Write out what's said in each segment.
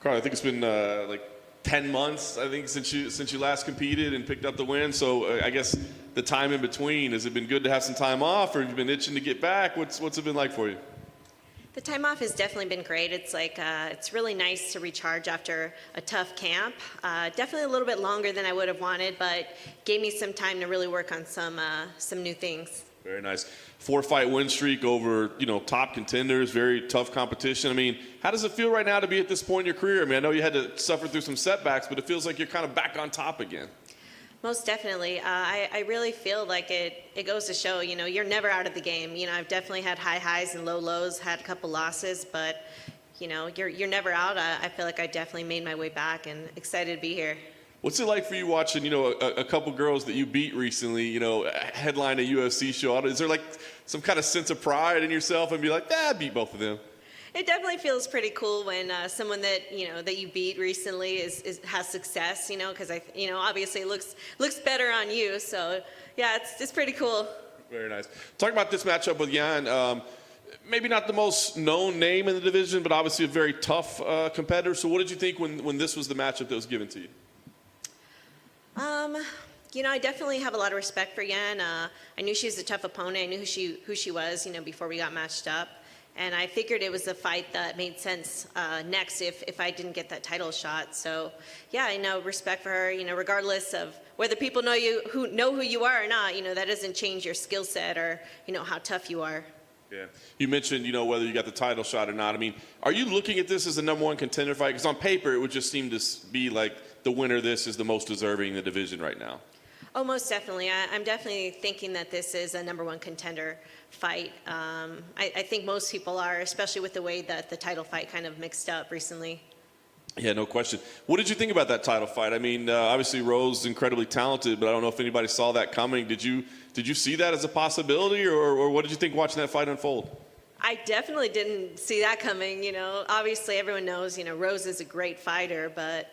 Carla, I think it's been like 10 months, I think, since you last competed and picked up the win. So I guess the time in between, has it been good to have some time off, or have you been itching to get back? What's it been like for you? The time off has definitely been great. It's it's really nice to recharge after a tough camp. Definitely a little bit longer than I would have wanted, but gave me some time to really work on some new things. Very nice. 4-fight win streak over, top contenders, very tough competition. I mean, how does it feel right now to be at this point in your career? I mean, I know you had to suffer through some setbacks, but it feels like you're kind of back on top again. Most definitely. I really feel like it goes to show, you're never out of the game. I've definitely had high highs and low lows, had a couple losses, but, you're never out. I feel like I definitely made my way back and excited to be here. What's it like for you watching, a couple girls that you beat recently, headline a UFC show? Is there like some kind of sense of pride in yourself and be like, I beat both of them? It definitely feels pretty cool when someone that that you beat recently has success, because obviously it looks better on you. So yeah, it's pretty cool. Very nice. Talking about this matchup with Yan, maybe not the most known name in the division, but obviously a very tough competitor. So what did you think when this was the matchup that was given to you? I definitely have a lot of respect for Yan. I knew she was a tough opponent. I knew who she was, before we got matched up. And I figured it was a fight that made sense next if I didn't get that title shot. So, yeah, I know respect for her, regardless of whether people know who you are or not, that doesn't change your skill set or, how tough you are. Yeah. You mentioned, whether you got the title shot or not. I mean, are you looking at this as a #1 contender fight? Because on paper, it would just seem to be like the winner of this is the most deserving in the division right now. Oh, most definitely. I'm definitely thinking that this is a #1 contender fight. I think most people are, especially with the way that the title fight kind of mixed up recently. Yeah, no question. What did you think about that title fight? I mean, obviously Rose is incredibly talented, but I don't know if anybody saw that coming. Did you see that as a possibility, or what did you think watching that fight unfold? I definitely didn't see that coming. Obviously everyone knows, Rose is a great fighter, but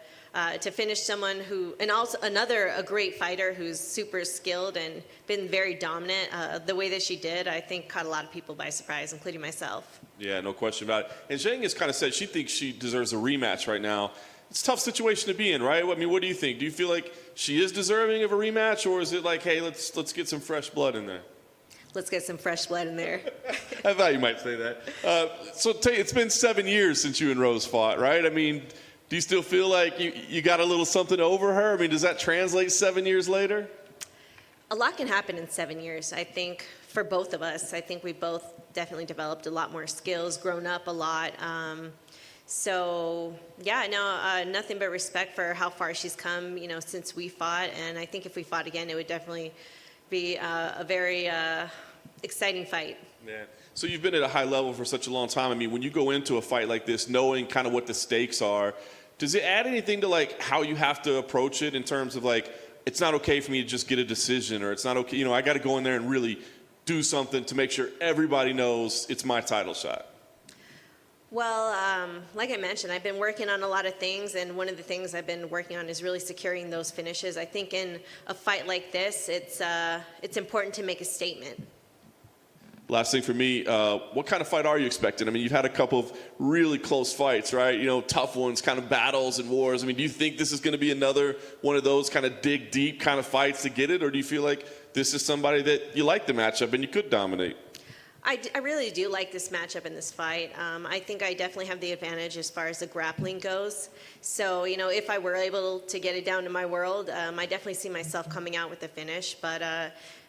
to finish someone and also a great fighter who's super skilled and been very dominant, the way that she did, I think caught a lot of people by surprise, including myself. Yeah, no question about it. And Zhang has kind of said she thinks she deserves a rematch right now. It's a tough situation to be in, right? I mean, what do you think? Do you feel like she is deserving of a rematch, or is it like, hey, let's get some fresh blood in there? Let's get some fresh blood in there. I thought you might say that. It's been 7 years since you and Rose fought, right? I mean, do you still feel like you got a little something over her? I mean, does that translate 7 years later? A lot can happen in 7 years, I think, for both of us. I think we both definitely developed a lot more skills, grown up a lot. So, yeah, no, nothing but respect for how far she's come, since we fought. And I think if we fought again, it would definitely be a very exciting fight. Yeah. So you've been at a high level for such a long time. I mean, when you go into a fight like this, knowing kind of what the stakes are, does it add anything to like how you have to approach it in terms of like, it's not okay for me to just get a decision, or it's not okay, I got to go in there and really do something to make sure everybody knows it's my title shot? Well, like I mentioned, I've been working on a lot of things, and one of the things I've been working on is really securing those finishes. I think in a fight like this, it's important to make a statement. Last thing for me, what kind of fight are you expecting? I mean, you've had a couple of really close fights, right? Tough ones, kind of battles and wars. I mean, do you think this is going to be another one of those kind of dig deep kind of fights to get it? Or do you feel like this is somebody that you like the matchup and you could dominate? I really do like this matchup and this fight. I think I definitely have the advantage as far as the grappling goes. So, if I were able to get it down to my world, I definitely see myself coming out with the finish. But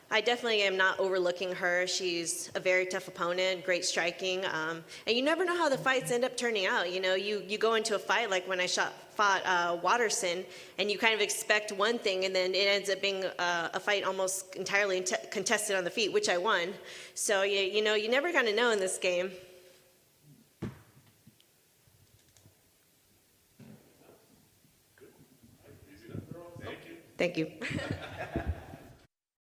I definitely am not overlooking her. She's a very tough opponent, great striking. And you never know how the fights end up turning out. You go into a fight like when I fought Watterson, and you kind of expect one thing, and then it ends up being a fight almost entirely contested on the feet, which I won. So, you never kind of know in this game. Thank you.